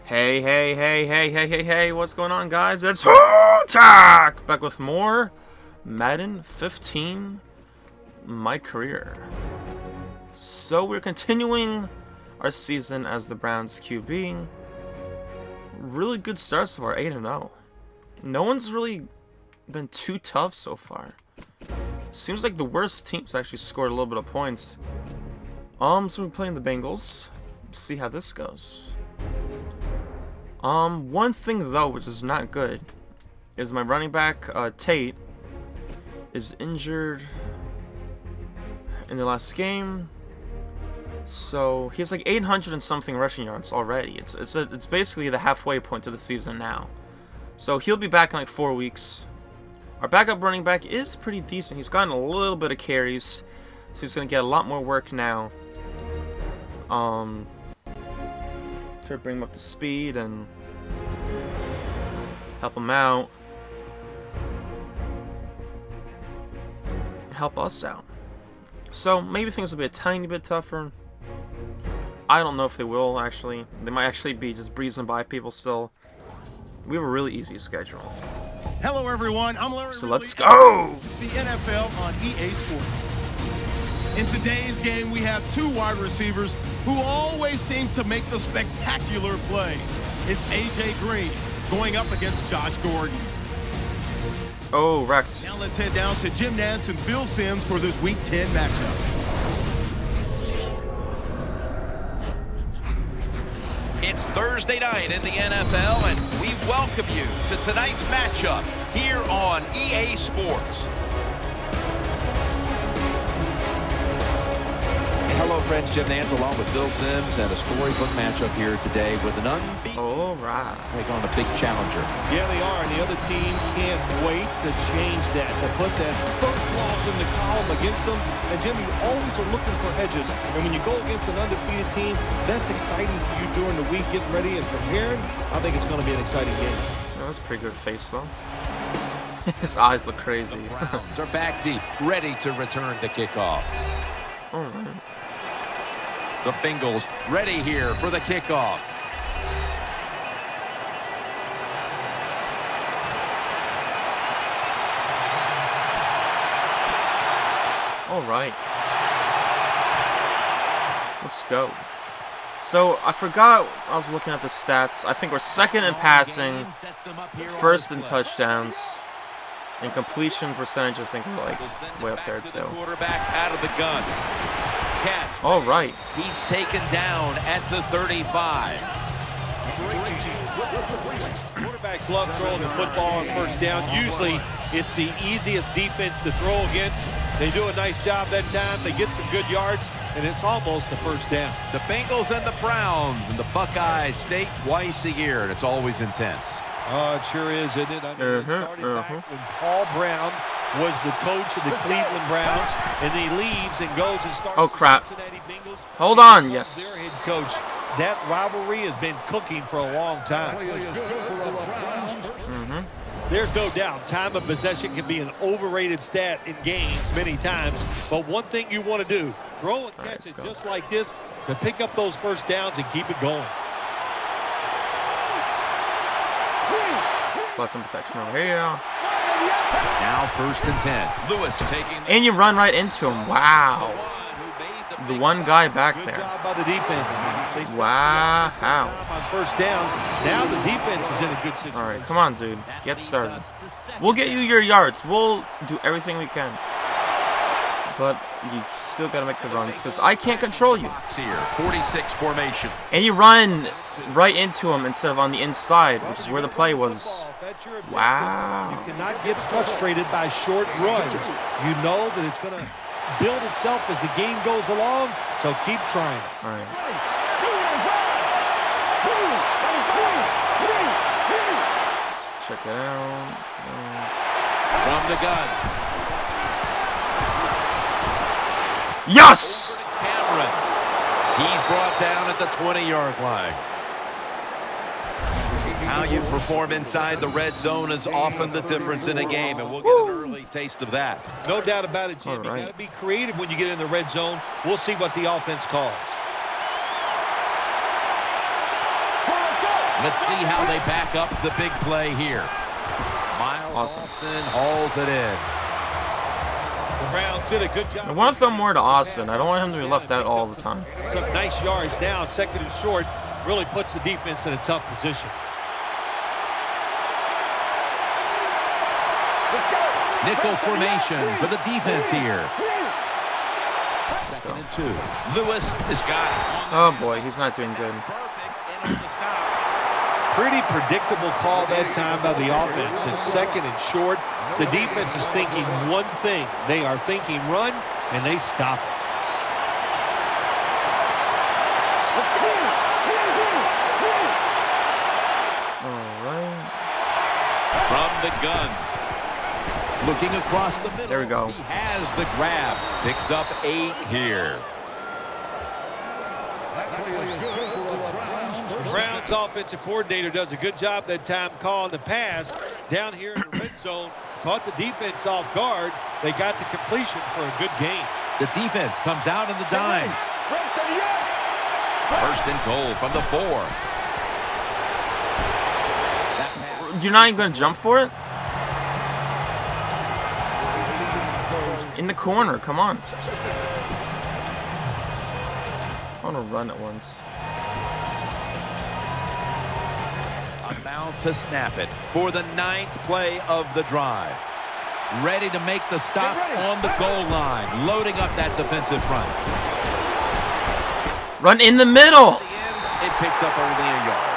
Hey, what's going on, guys? It's Hotak! Back with more Madden 15, my career. So we're continuing our season as the Browns QB. Really good start so far, 8-0. No one's really been too tough so far. Seems like the worst teams actually scored a little bit of points. So we're playing the Bengals. See how this goes. One thing though, which is not good, is my running back, Tate, is injured in the last game. So he has like 800 and something rushing yards already. It's basically the halfway point to the season now. So he'll be back in like 4 weeks. Our backup running back is pretty decent. He's gotten a little bit of carries, so he's gonna get a lot more work now. Try to bring him up to speed and help him out. Help us out. So maybe things will be a tiny bit tougher. I don't know if they will, actually. They might actually be just breezing by people still. We have a really easy schedule. Hello everyone, I'm Larry. So let's go! The NFL on EA Sports. In today's game, we have two wide receivers who always seem to make the spectacular play. It's AJ Green going up against Josh Gordon. Oh, wrecked. Now let's head down to Jim Nantz and Phil Simms for this Week 10 matchup. It's Thursday night in the NFL, and we welcome you to tonight's matchup here on EA Sports. Hello, friends. Jim Nantz along with Bill Simms, and a storybook matchup here today with an unbeaten. All right. Take on a big challenger. Yeah, they are, and the other team can't wait to change that, to put that first loss in the column against them. And Jim, you always are looking for edges, and when you go against an undefeated team, that's exciting for you during the week, getting ready and preparing. I think it's going to be an exciting game. Oh, that's a pretty good face, though. His eyes look crazy. The Browns are back deep, ready to return the kickoff. All right. The Bengals ready here for the kickoff. All right. Let's go. So, I forgot I was looking at the stats. I think we're second in passing, first in touchdowns, and completion percentage I think we're like way up there too. Quarterback out of the gun. Catch. All right. He's taken down at the 35. Quarterbacks love throwing the football on first down. Usually, it's the easiest defense to throw against. They do a nice job that time. They get some good yards, and it's almost the first down. The Bengals and the Browns and the Buckeyes stay twice a year, and it's always intense. Oh, it sure is, isn't it? I mean, it started back when Paul Brown was the coach of the Cleveland Browns, and he leaves and goes and starts oh, crap. the Cincinnati Bengals. Hold on, yes. Their head coach. That rivalry has been cooking for a long time. There's no doubt time of possession can be an overrated stat in games many times, but one thing you want to do, throw and catch it just like this to pick up those first downs and keep it going. Slide some protection over here. Now 1st and 10. Lewis taking. And you run right into him. Wow. The one guy back Good there. job by the defense. Wow. On first down. Now the defense is in a good situation. All right, come on, dude. Get started. We'll get you your yards. We'll do everything we can. But you still got to make the runs because I can't control you. Here, 46 formation. And you run right into him instead of on the inside, which is where the play was. Wow. You cannot get frustrated by short runs. You know that it's going to build itself as the game goes along, so keep trying. All right. Let's check it out. From the gun. Yes! Cameron. He's brought down at the 20-yard line. How you perform inside the red zone is often the difference in a game, and we'll get an early taste of that. No doubt about it, Jim. Right. You got to be creative when you get in the red zone. We'll see what the offense calls. Let's see how they back up the big play here. Miles Austin hauls it in. The Browns did a good job. I want to throw more to Austin. I don't want him to be left out all the time. Some nice yards down, 2nd and short. Really puts the defense in a tough position. Nickel formation for the defense here. 2nd and 2. Lewis has got it. Oh boy, he's not doing good. Pretty predictable call that time by the offense. It's 2nd and short. The defense is thinking one thing. They are thinking run, and they stop it. All right. From the gun. Looking across the middle. There we go. He has the grab. Picks up 8 here. Brown's offensive coordinator does a good job that time calling the pass down here in the red zone. Caught the defense off guard. They got the completion for a good game. The defense comes out in the dime. 1st and goal from the 4. You're not even going to jump for it? In the corner, come on. I want to run at once. About to snap it for the 9th play of the drive. Ready to make the stop on the goal line. Loading up that defensive front. Run in the middle. It picks up only a yard.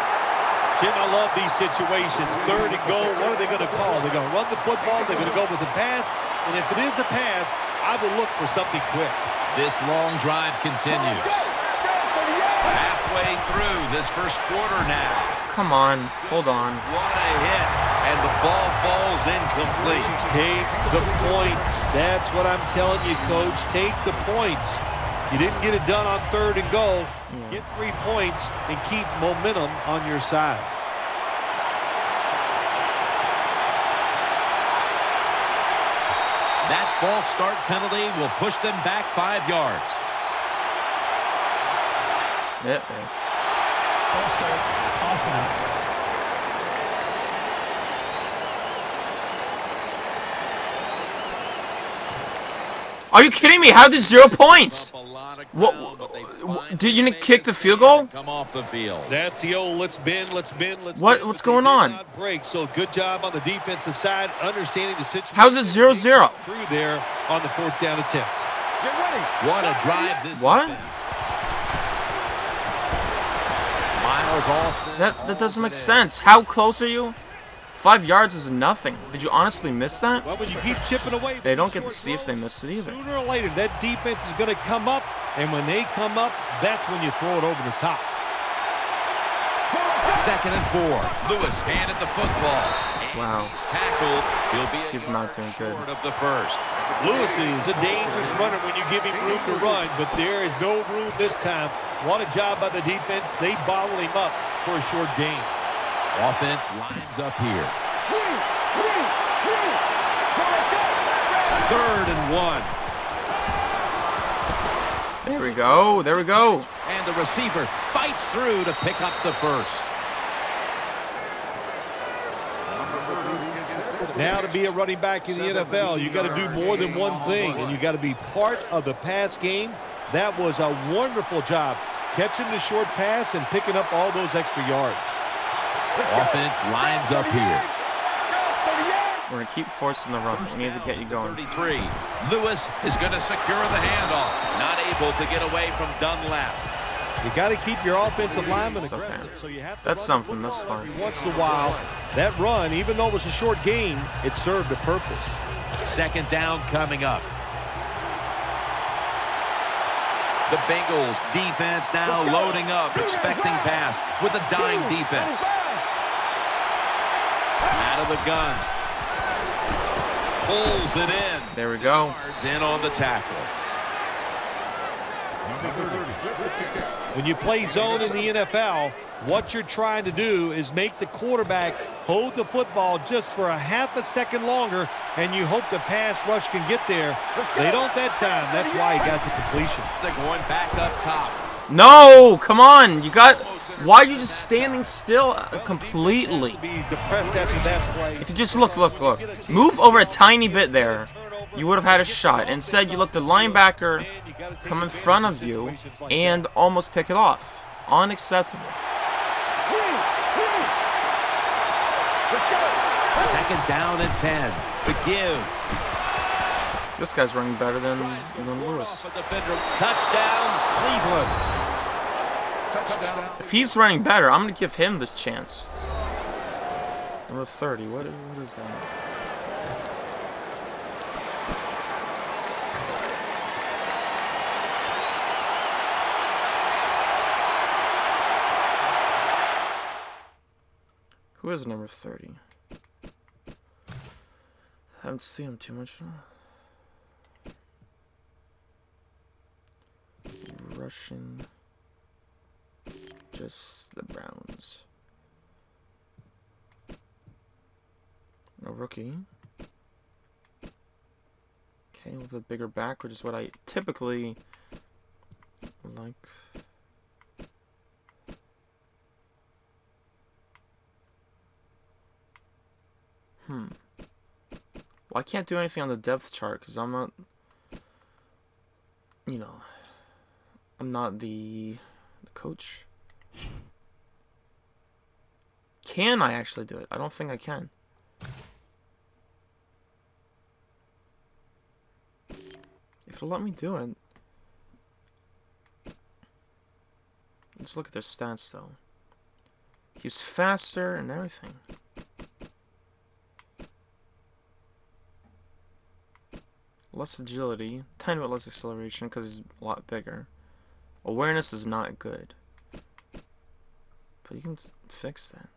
Jim, I love these situations. 3rd and goal. What are they going to call? They're going to run the football. They're going to go with the pass. And if it is a pass, I will look for something quick. This long drive continues. Halfway through this 1st quarter now. Come on, hold on. What a hit. And the ball falls incomplete. Take the points. That's what I'm telling you, Coach. Take the points. You didn't get it done on 3rd and goal. Get 3 points and keep momentum on your side. That false start penalty will push them back 5 yards. Yep. False start offense. Are you kidding me? How did 0 points? What? Did you kick the field goal? Come off the field. That's the old let's bend. What's going on? Break. So good job on the defensive side, understanding the situation. How's it 0-0? Through there on the 4th down attempt. Get ready. What a drive this What? has been. Miles Austin. That doesn't make sense. How close are you? 5 yards is nothing. Did you honestly miss that? Well, when you keep chipping away, They don't get to see if they missed it either. Sooner or later, that defense is going to come up, and when they come up, that's when you throw it over the top. 2nd and 4. Lewis handed the football. Wow. He's tackled. He's not doing good. Short of the 1st. Lewis is a dangerous runner when you give him room to run, but there is no room this time. What a job by the defense. They bottled him up for a short gain. Offense lines up here. 3rd and 1. There we go. There we go. And the receiver fights through to pick up the 1st. Now to be a running back in the NFL, you got to do more than one thing, and you got to be part of the pass game. That was a wonderful job, catching the short pass and picking up all those extra yards. Offense lines up here. We're going to keep forcing the run. We need to get you going. 33. Lewis is going to secure the handoff. Not able to get away from Dunlap. You got to keep your offensive lineman It's okay. aggressive, so you have to That's run the something. That's football fine. every once in a while. That run, even though it was a short gain, it served a purpose. 2nd down coming up. The Bengals defense now loading up, expecting pass with a dime defense. Out of the gun. Pulls it in. There we go. Yards in on the tackle. When you play zone in the NFL, what you're trying to do is make the quarterback hold the football just for a half a second longer, and you hope the pass rush can get there. They don't that time. That's why he got the completion. They're going back up top. No, come on. You got. Why are you just standing still completely? Be depressed after that play. If you just look. Move over a tiny bit there, you would have had a shot. Instead, you let the linebacker come in front of you and almost pick it off. Unacceptable. Second down and 10. The give. This guy's running better than Lewis. Touchdown, Cleveland. If he's running better, I'm going to give him the chance. Number 30. What is that? Who is number 30? Haven't seen him too much. Russian. Just the Browns. A rookie. Okay, with a bigger back, which is what I typically like. Well, I can't do anything on the depth chart because I'm not, you know, I'm not the coach. Can I actually do it? I don't think I can. If it'll let me do it. Let's look at their stats though. He's faster and everything. Less agility, tiny bit less acceleration because he's a lot bigger. Awareness is not good. But you can fix that.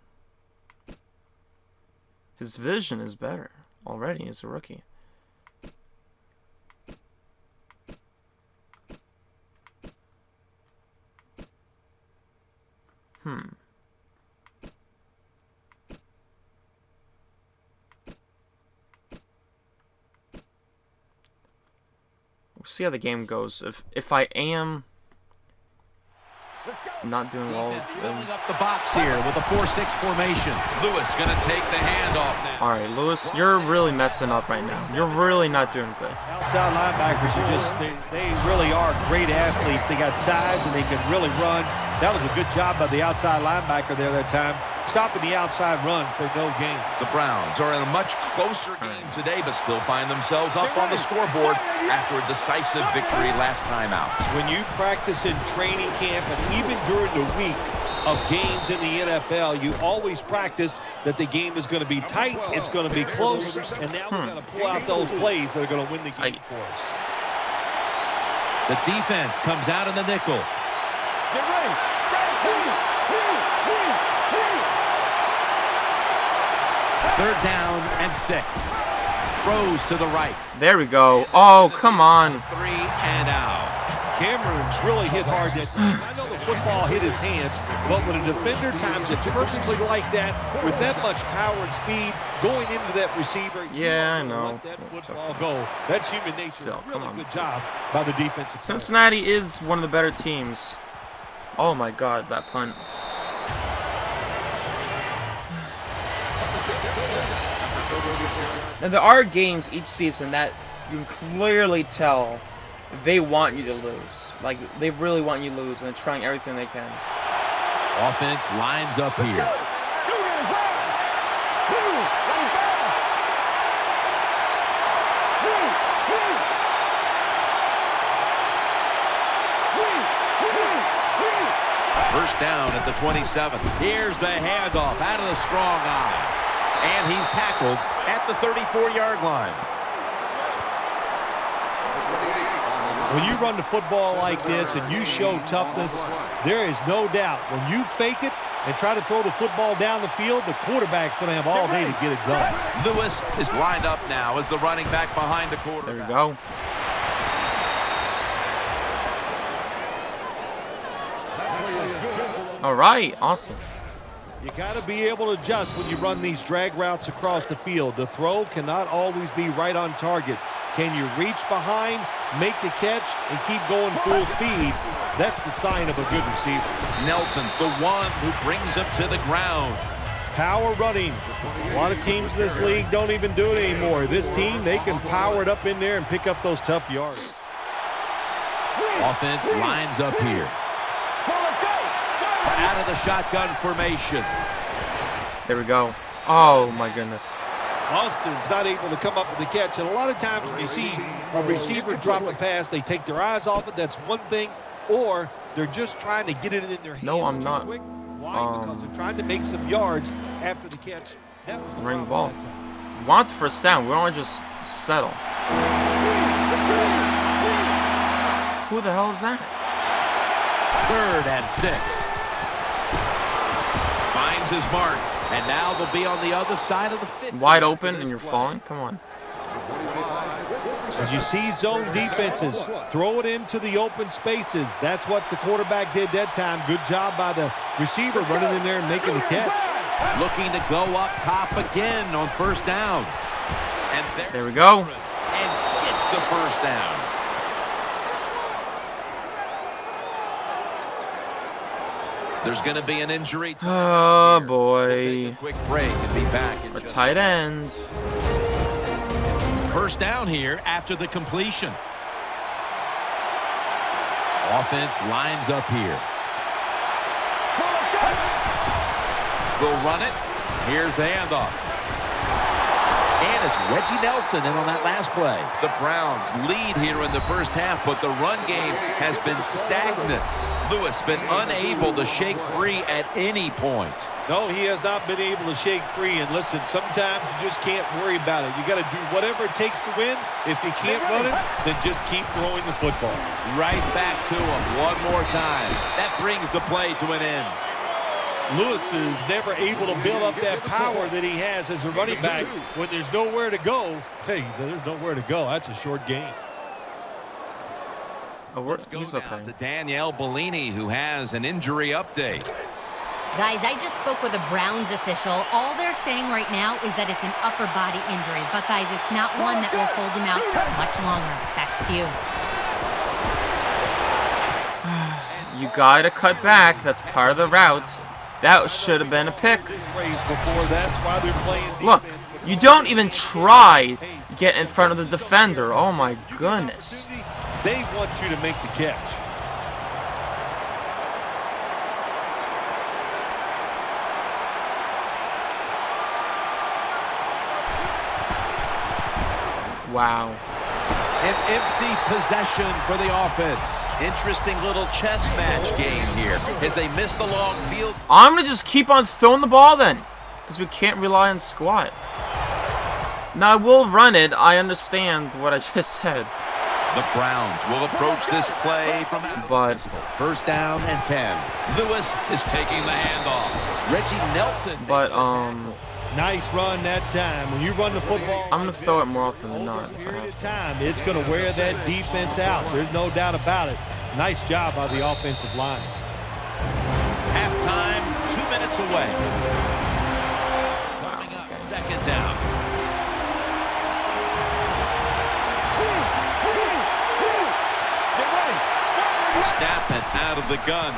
His vision is better already as a rookie. We'll see how the game goes. If I am not doing well with them. Up the box here with a 4-6 formation. Lewis gonna take the handoff now. All right, Lewis, you're really messing up right now. You're really not doing good. Outside linebackers are just, they really are great athletes. They got size and they can really run. That was a good job by the outside linebacker there that time, stopping the outside run for no gain. The Browns are in a much closer game today, but still find themselves up on the scoreboard after a decisive victory last time out. When you practice in training camp and even during the week of games in the NFL, you always practice that the game is going to be tight, it's going to be close, and now we're going to pull out those plays that are going to win the game for us. The defense comes out in the nickel. Get ready. Third down and 6. Throws to the right. There we go. Oh, come on. 3 and out. Cameron's really hit hard that time. I know the football hit his hands, but when a defender times it perfectly like that, with that much power and speed going into that receiver, yeah, I know. Let that football go. That's human nature. Still, really come on. good job by the defensive player. Cincinnati is one of the better teams. Oh my God, that punt. Now there are games each season that you can clearly tell they want you to lose. Like, they really want you to lose, and they're trying everything they can. Offense lines up here. First down at the 27. Here's the handoff out of the strong eye. And he's tackled at the 34-yard line. When you run the football like this and you show toughness, there is no doubt when you fake it and try to throw the football down the field, the quarterback's going to have all day to get it done. Lewis is lined up now as the running back behind the quarterback. There you go. All right, awesome. You got to be able to adjust when you run these drag routes across the field. The throw cannot always be right on target. Can you reach behind make the catch, and keep going full speed. That's the sign of a good receiver. Nelson's the one who brings him to the ground. Power running. A lot of teams in this league don't even do it anymore. This team, they can power it up in there and pick up those tough yards. Offense lines up here. Out of the shotgun formation. There we go. Oh, my goodness. Austin's not able to come up with the catch. And a lot of times when you see a receiver drop a pass, they take their eyes off it. That's one thing. Or they're just trying to get it in their hands. No, I'm not. Quick. Why? Because they're trying to make some yards after the catch. That was the Ring problem ball. that time. We want the first down. We don't want to just settle. Who the hell is that? 3rd and 6. Finds his mark. And now they'll be on the other side of the 50. Wide open and you're falling? Come on. As you see zone defenses, throw it into the open spaces. That's what the quarterback did that time. Good job by the receiver running in there and making the catch. Looking to go up top again on first down. And There we go. And gets the first down. There's going to be an injury. Oh, We'll boy. take a quick break and be back in Our just tight end. first down here after the completion. Offense lines up here. We'll run it. Here's the handoff. And it's Reggie Nelson in on that last play. The Browns lead here in the first half, but the run game has been stagnant. Lewis been unable to shake free at any point. No, he has not been able to shake free. And listen, sometimes you just can't worry about it. You got to do whatever it takes to win. If you can't run it, then just keep throwing the football. Right back to him one more time. That brings the play to an end. Lewis is never able to build up that power that he has as a running back. When there's nowhere to go, hey, there's nowhere to go. That's a short game. Oh, he's okay. To Danielle Bellini, who has an injury update. Guys, I just spoke with a Browns official. All they're saying right now is that it's an upper body injury. But, guys, it's not one that will hold him out much longer. Back to you. You gotta cut back. That's part of the routes. That should have been a pick. Look, you don't even try to get in front of the defender. Oh, my goodness. They want you to make the catch. Wow. An empty possession for the offense. Interesting little chess match game here as they miss the long field. I'm going to just keep on throwing the ball then, because we can't rely on squat. Now, I will run it. I understand what I just said. The Browns will approach this play from But first down and 10. Lewis is taking the handoff. Reggie Nelson. But, Nice run that time. When you run the football, I'm going to throw it more often than not. If I period have of to. time, it's going to wear that defense out. There's no doubt about it. Nice job by the offensive line. Halftime, 2 minutes away. Coming up, second down. Snap it out of the gun.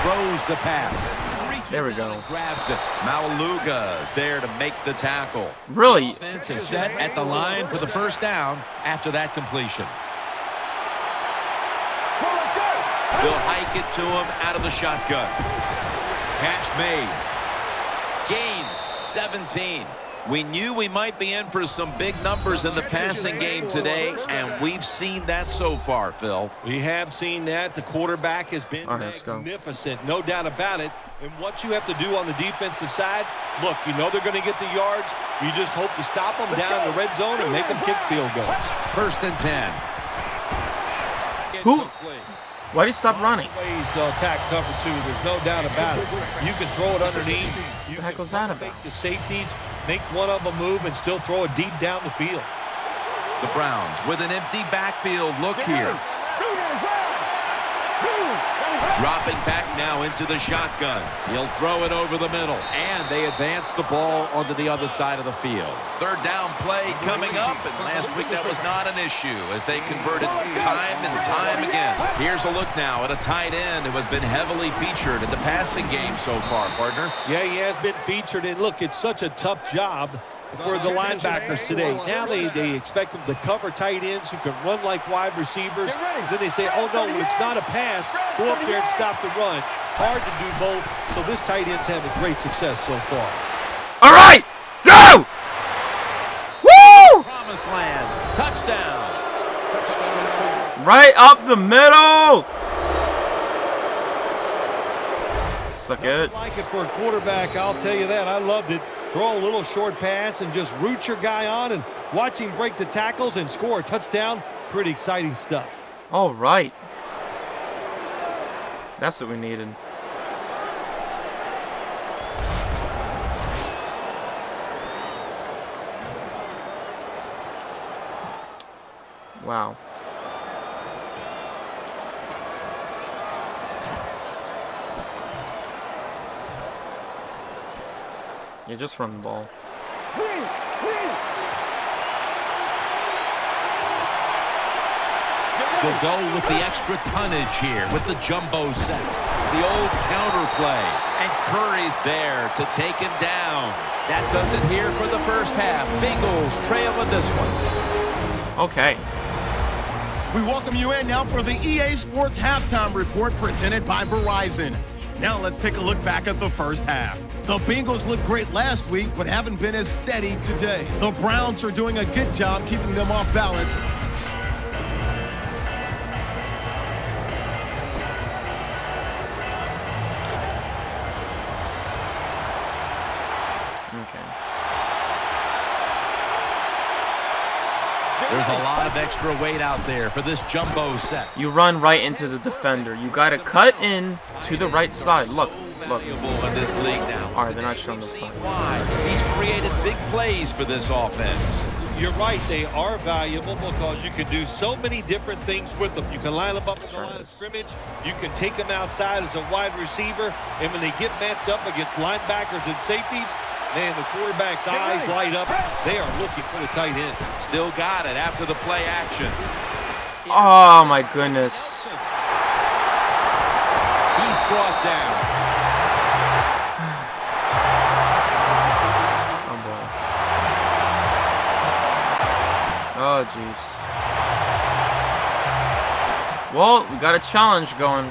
Throws the pass. There we go. Grabs it. Maluga is there to make the tackle. Really? Offense is set at the line for the first down after that completion. They'll hike it to him out of the shotgun. Catch made. Gains 17. We knew we might be in for some big numbers in the passing game today, and we've seen that so far, Phil. We have seen that. The quarterback has been All right, let's go. magnificent, no doubt about it. And what you have to do on the defensive side, look, you know they're going to get the yards. You just hope to stop them down in the red zone and make them kick field goals. First and 10. Who? Why did he stop running? Ways to attack cover two, there's no doubt about it. You can throw it underneath. What the heck was that about? Make the safeties, make one of them move, and still throw it deep down the field. The Browns with an empty backfield look here. Dropping back now into the shotgun. He'll throw it over the middle. And they advance the ball onto the other side of the field. Third down play coming up. And last week that was not an issue as they converted time and time again. Here's a look now at a tight end who has been heavily featured in the passing game so far, partner. Yeah, he has been featured. And look, it's such a tough job for the linebackers today. Now they expect them to cover tight ends who can run like wide receivers. Then they say, oh no, it's not a pass. Go up there and stop the run. Hard to do both. So this tight end's having great success so far. All right, go! Woo! Promised land. Touchdown. Right up the middle. Suck it. I like it for a quarterback, I'll tell you that. I loved it. Throw a little short pass and just root your guy on and watch him break the tackles and score a touchdown. Pretty exciting stuff. All right. That's what we needed. Wow. Yeah, just run the ball. They'll go with the extra tonnage here with the jumbo set. It's the old counter play. And Curry's there to take him down. That does it here for the first half. Bengals trail in this one. Okay. We welcome you in now for the EA Sports Halftime Report presented by Verizon. Now let's take a look back at the first half. The Bengals looked great last week, but haven't been as steady today. The Browns are doing a good job keeping them off balance. Okay. There's a lot of extra weight out there for this jumbo set. You run right into the defender. You got to cut in to the right side. Look. Look. In this league now. All right, they're not showing the play. He's created big plays for this offense. You're right, they are valuable because you can do so many different things with them. You can line them up in the line of scrimmage. You can take them outside as a wide receiver. And when they get matched up against linebackers and safeties, man, the quarterback's eyes light up. They are looking for the tight end. Still got it after the play action. Oh, my goodness. He's brought down. Oh, jeez. Well, we got a challenge going.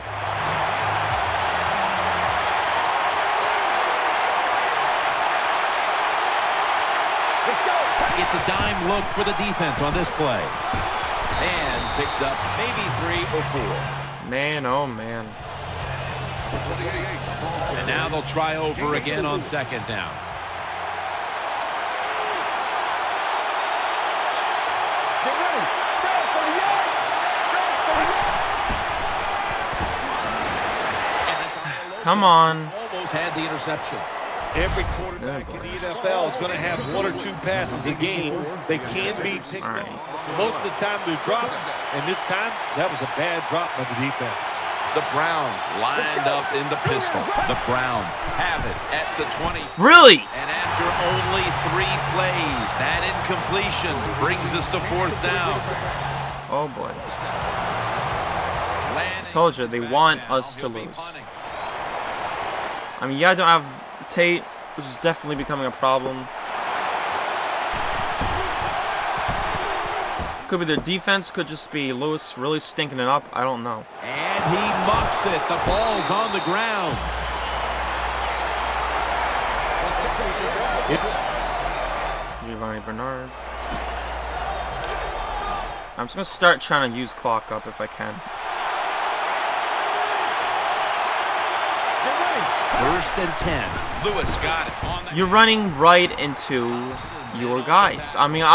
Let's go. It's a dime look for the defense on this play. And picks up maybe 3 or 4. Man, oh, man. And now they'll try over again on second down. Come on. Almost had the interception. Every quarterback in the NFL is going to have 1 or 2 passes a game. They can be picked off. Most of the time they're dropped, and this time that was a bad drop by the defense. The Browns lined up in the pistol. The Browns have it at the 20. Really? And after only 3 plays, that incompletion brings us to 4th down. Oh, boy. I told you, they want us to lose. I mean, yeah, I don't have Tate, which is definitely becoming a problem. Could be their defense, could just be Lewis really stinking it up. I don't know. And he muffs it. The ball's on the ground. Giovanni Bernard. I'm just going to start trying to use clock up if I can. 1st and 10. Lewis got it. You're running right into your guys. I mean,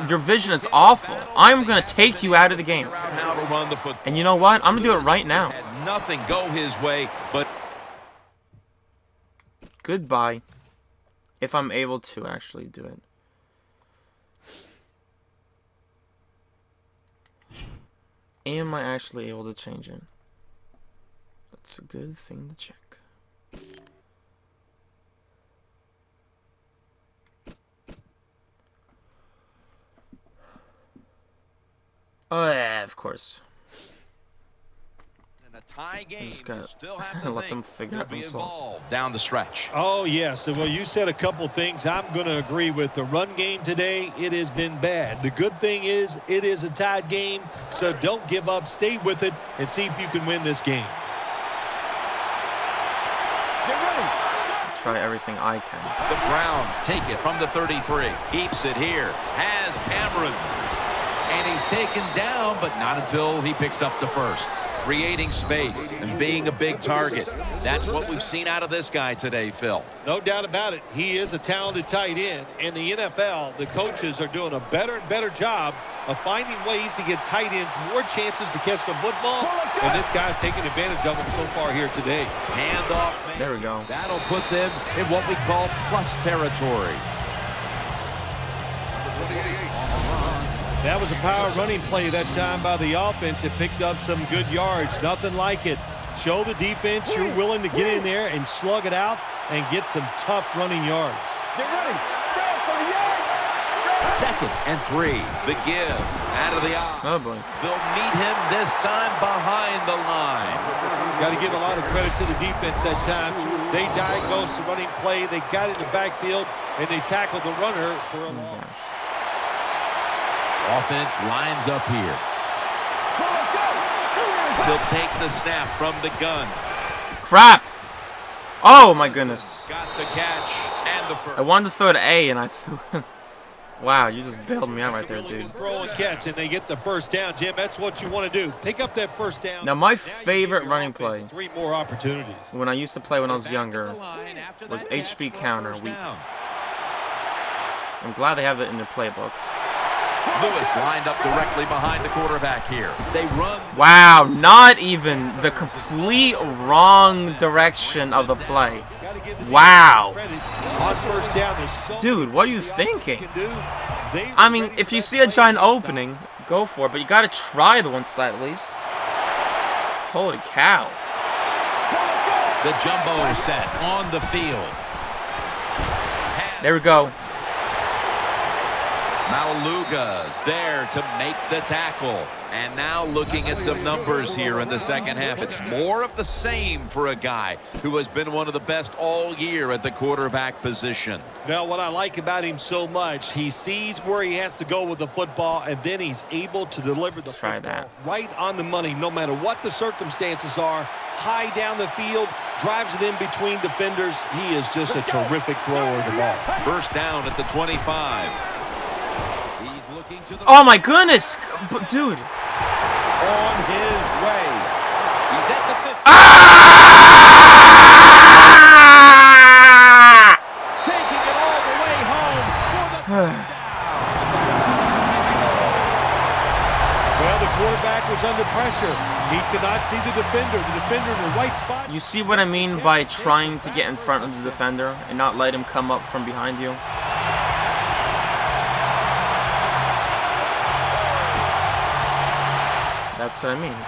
your vision is awful. I'm going to take you out of the game. And you know what? I'm going to do it right now. Had nothing go his way, but goodbye. If I'm able to actually do it. Am I actually able to change it? It's a good thing to check. Oh yeah, of course. In a tie game, Just gotta still have to let them figure out themselves. Down the stretch. Oh, yes. Well, you said a couple things I'm going to agree with. The run game today, it has been bad. The good thing is it is a tied game, so don't give up. Stay with it and see if you can win this game. Try everything I can. The Browns take it from the 33. Keeps it here. Has Cameron. And he's taken down, but not until he picks up the first. Creating space and being a big target. That's what we've seen out of this guy today, Phil. No doubt about it. He is a talented tight end. In the NFL, the coaches are doing a better and better job of finding ways to get tight ends more chances to catch the football. And this guy's taking advantage of them so far here today. Handoff. There we go. That'll put them in what we call plus territory. That was a power running play that time by the offense. It picked up some good yards. Nothing like it. Show the defense you're willing to get in there and slug it out and get some tough running yards. Get ready. 2nd and 3. The give out of the eye. Oh boy. They'll meet him this time behind the line. Got to give a lot of credit to the defense that time. They diagnosed the running play. They got in the backfield, and they tackled the runner for a loss. Offense lines up here. They'll take the snap from the gun. Crap! Oh my goodness. Got the catch and the first. I wanted to throw to A and I threw it. Wow, you just bailed me out right there, dude. Throw and catch, and they get the first down, Jim. That's what you want to do. Pick up that first down. Now my favorite running play 3 more opportunities. when I used to play when I was younger was HB counter weak. I'm glad they have it in their playbook. Lewis lined up directly behind the quarterback here. They run. Wow, not even the complete wrong direction of the play. Wow. On first down, there's so Dude, what are you thinking? They I mean, if you see a giant opening, go for it, but you gotta try the one side at least. Holy cow. The jumbo set on the field. There we go. Mauluga's there to make the tackle. And now looking at some numbers here in the second half. It's more of the same for a guy who has been one of the best all year at the quarterback position. Now, what I like about him so much, he sees where he has to go with the football, and then he's able to deliver the Try football that. right on the money, no matter what the circumstances are. High down the field, drives it in between defenders. He is just a terrific thrower of the ball. First down at the 25. He's looking to the Oh my goodness! But dude. on his way. He's at the 50. Ah! Taking it all the way home for the touchdown. Well, the quarterback was under pressure. He could not see the defender. The defender in the right spot. You see what I mean by trying to get in front of the defender and not let him come up from behind you? That's what I mean.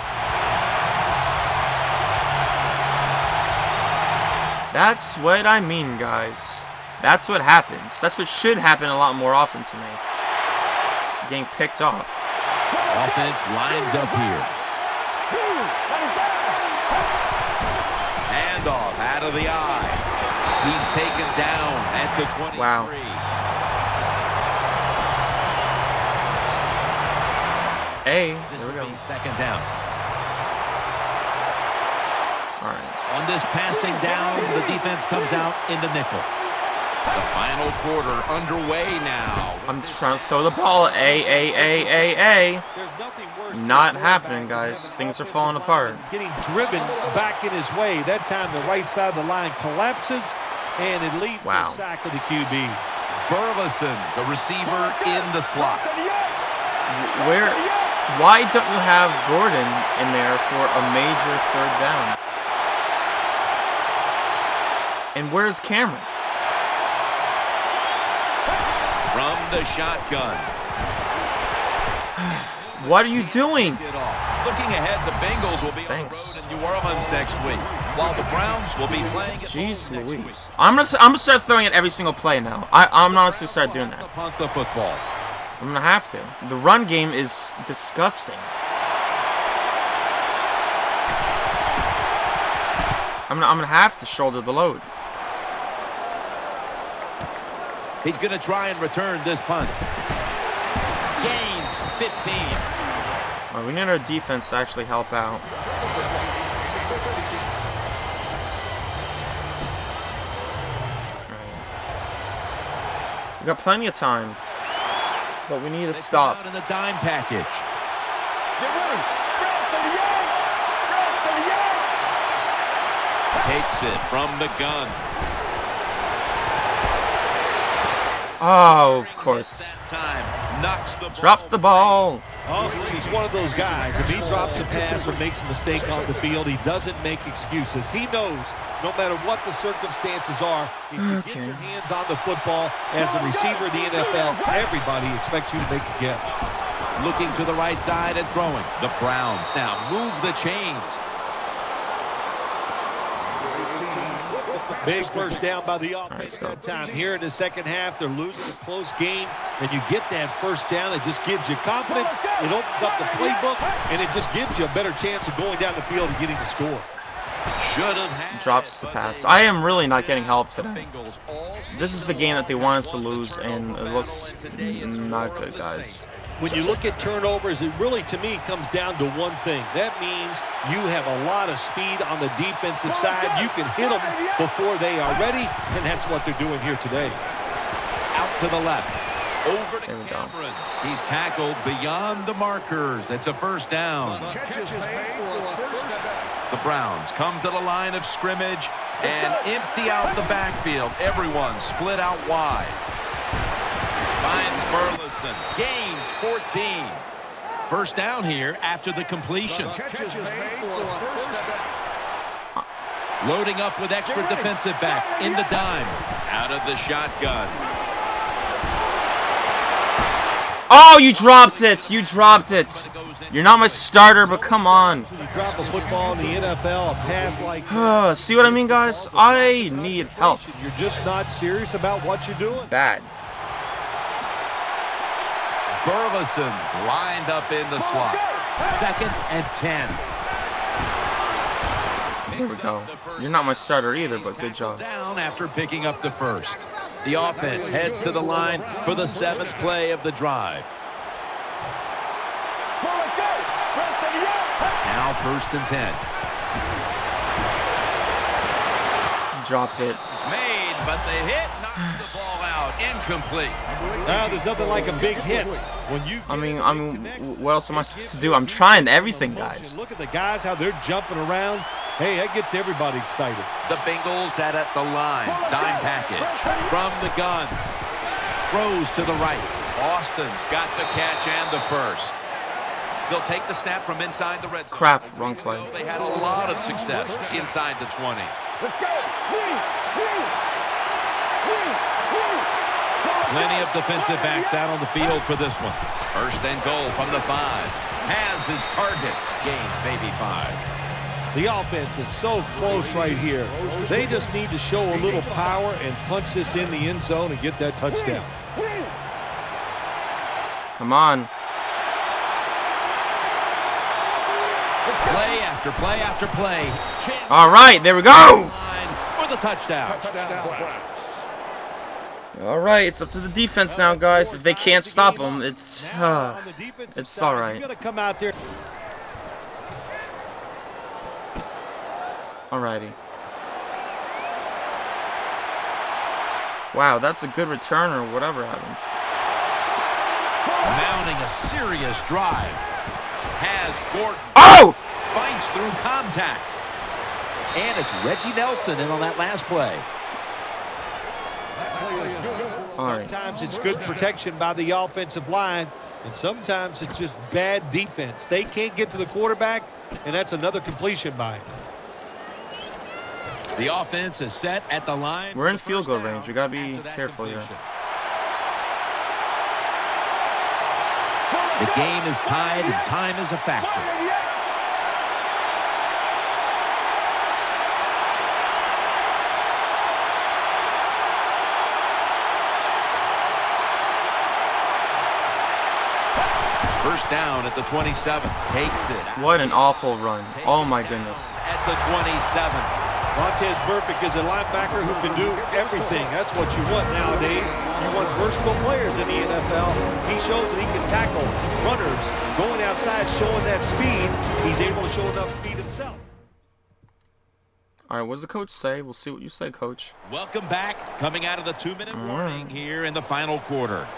That's what I mean, guys. That's what happens. That's what should happen a lot more often to me. Getting picked off. Offense lines up here. Handoff out of the eye. He's taken down at the 23. Wow. Hey, This there we will go. be second down. All right. On this passing down, the defense comes out in the nickel. The final quarter underway now. I'm trying to throw the ball. A. There's nothing worse than Not a happening, quarterback guys. having Things are offensive falling apart. line Getting driven back in his way. That time the right side of the line collapses, and it leads to Wow. a sack of the QB. Burleson's a receiver in the slot. Why don't you have Gordon in there for a major third down? And where's Cameron? From the shotgun. What are you doing? Looking ahead, the Bengals will be on the road in New Orleans next week, while the Browns will be playing. Jeez Louise. I'm gonna start throwing it every single play now. I'm honestly start doing that. Punt the football. I'm gonna have to. The run game is disgusting. I'm gonna have to shoulder the load. He's gonna try and return this punt. Gains 15. All right, we need our defense to actually help out. Right. We got plenty of time, but we need to stop. In the dime package. Takes it from the gun. Oh, of course. Drop the ball. Oh, he's one of those guys. If he drops a pass or makes a mistake on the field, he doesn't make excuses. He knows no matter what the circumstances are, if you get your hands on the football as a receiver in the NFL, everybody expects you to make a catch. Looking to the right side and throwing. The Browns now move the chains. Big first down by the offense that time. Here in the second half, they're losing a close game, and you get that first down. It just gives you confidence. It opens up the playbook, and it just gives you a better chance of going down the field and getting the score. Drops the pass. I am really not getting help today. This is the game that they want us to lose, and it looks not good, guys. When you look at turnovers, it really, to me, comes down to one thing. That means you have a lot of speed on the defensive side. You can hit them before they are ready, and that's what they're doing here today. Out to the left. Over to There we go. Cameron. He's tackled beyond the markers. It's a first down. The Browns come to the line of scrimmage and empty out the backfield. Everyone split out wide. Finds Burleson. Gains 14. First down here after the completion. Loading up with extra defensive backs in the dime. Out of the shotgun. Oh, you dropped it. You dropped it. You're not my starter, but come on. When you drop a football in the NFL, a pass like See what I mean, guys? I need help. you're just not serious about what you're doing. Bad. Burleson's lined up in the slot. 2nd and 10. There we go. You're not my starter either, but good job. Down after picking up the first. The offense heads to the line for the 7th play of the drive. Now 1st and 10. You dropped it. Made, but the hit knocks the ball out. Incomplete. There's nothing like a big hit. When you I mean, what else am I supposed to do? I'm trying everything, guys. Look at the guys, how they're jumping around. Hey, that gets everybody excited. The Bengals head at the line. Dime package from the gun. Throws to the right. Austin's got the catch and the first. They'll take the snap from inside the red zone. Crap, wrong play. They had a lot of success inside the 20. Let's go. Plenty of defensive backs out on the field for this one. 1st and goal from the 5. Has his target. Gains maybe 5. The offense is so close right here. They just need to show a little power and punch this in the end zone and get that touchdown. Come on. Play after play after play. All right, there we go. For the touchdown. All right, it's up to the defense now, guys. If they can't stop them, it's all right. You got to come out there. Alrighty. Wow, that's a good return or whatever happened. Mounting a serious drive. Has Gordon. Oh! Fights through contact. And it's Reggie Nelson in on that last play. All right. Sometimes it's good protection by the offensive line, and sometimes it's just bad defense. They can't get to the quarterback, and that's another completion by him. The offense is set at the line. We're in field goal range. We gotta be careful here. The game is tied, and time is a factor. First down at the 27. Takes it. What an awful run. Oh my goodness. At the 27. Montez Burfict is a linebacker who can do everything. That's what you want nowadays. You want versatile players in the NFL. He shows that he can tackle runners, going outside, showing that speed. He's able to show enough speed himself. All right, what does the coach say? We'll see what you say, coach. Welcome back. Coming out of the 2-minute warning here in the final quarter.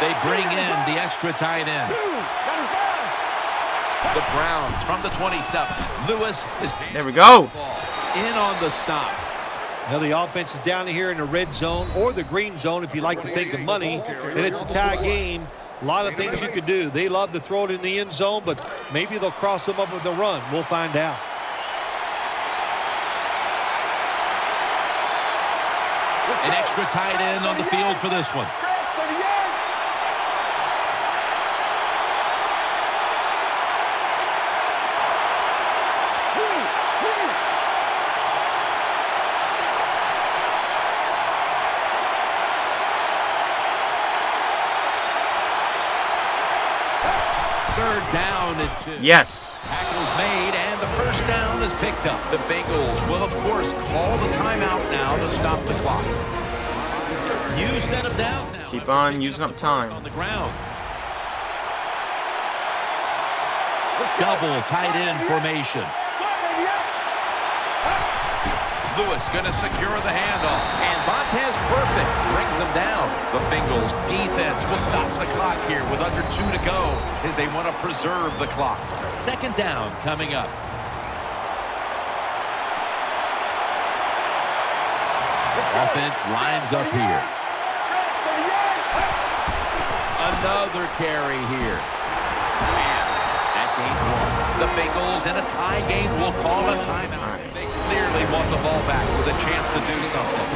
They bring in the extra tight end. The Browns from the 27. Lewis is There we go. in on the stop. Now the offense is down here in the red zone or the green zone if you like to think of money. And it's a tie game. A lot of things you could do. They love to throw it in the end zone, but maybe they'll cross them up with a run. We'll find out. An extra tight end on the field for this one. Third down and 2. Yes. Tackle's made, and the first down is picked up. The Bengals will, of course, call the timeout now to stop the clock. You set them down. Just keep on using up time. On the ground. Double tight end formation. Lewis going to secure the handoff. And Montez Burfict brings them down. The Bengals defense will stop the clock here with under 2 to go as they want to preserve the clock. Second down coming up. Offense lines up here. Another carry here. That game's won. The Bengals in a tie game will call a timeout. They clearly want the ball back with a chance to do something.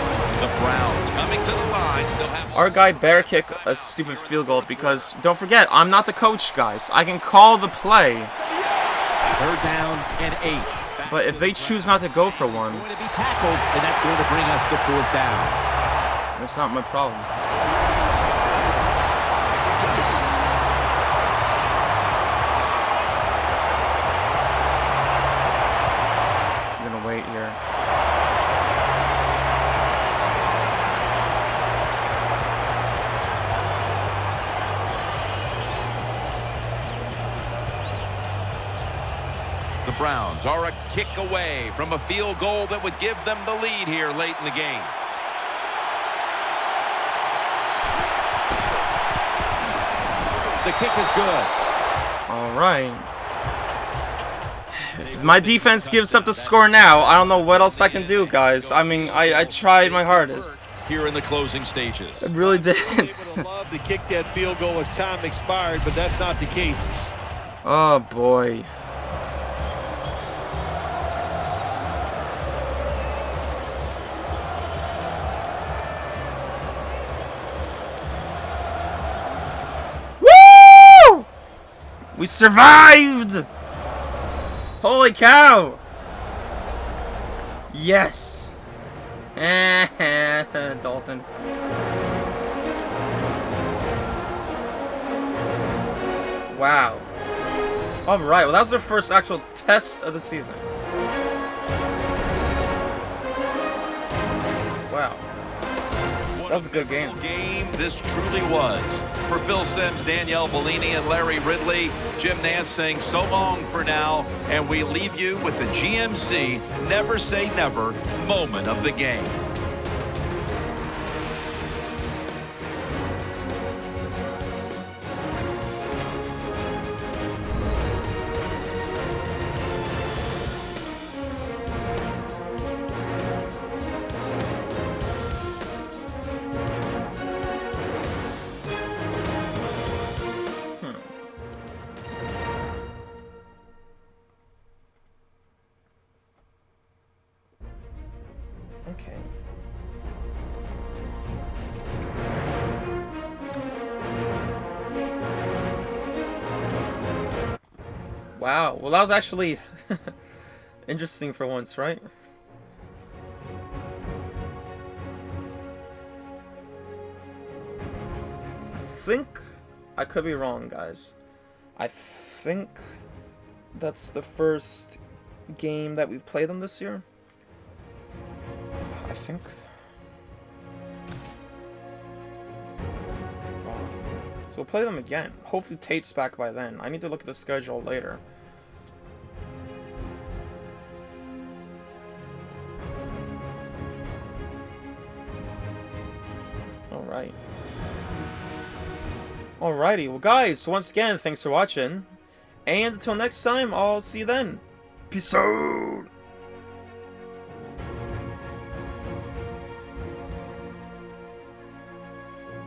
The Browns coming to the line still have... Our guy better kick a stupid field goal because, don't forget, I'm not the coach, guys. I can call the play. Third down and 8. But if they choose not to go for one, Going to be tackled, and that's going to bring us to fourth down. that's not my problem. I'm gonna wait here. The Browns are a kick away from a field goal that would give them the lead here late in the game. The kick is good. All right. If my defense gives up the score now, I don't know what else I can do, guys. I mean, I tried my hardest. Here in the closing stages. I really did. They would have loved to kick that field goal as time expired, but that's not the case. Oh, boy. Woo! We survived! Holy cow! Yes! Dalton. Wow. Alright, well that was our first actual test of the season. Wow. That was a good game. This truly was. For Phil Simms, Danielle Bellini, and Larry Ridley, Jim Nance saying so long for now, and we leave you with the GMC Never Say Never moment of the game. Okay. Wow. Well, that was actually interesting for once, right? I think I could be wrong, guys. I think that's the first game that we've played them this year. I think. So we'll play them again. Hopefully Tate's back by then. I need to look at the schedule later. Alright. Alrighty, well guys, once again, thanks for watching. And until next time, I'll see you then. Peace out!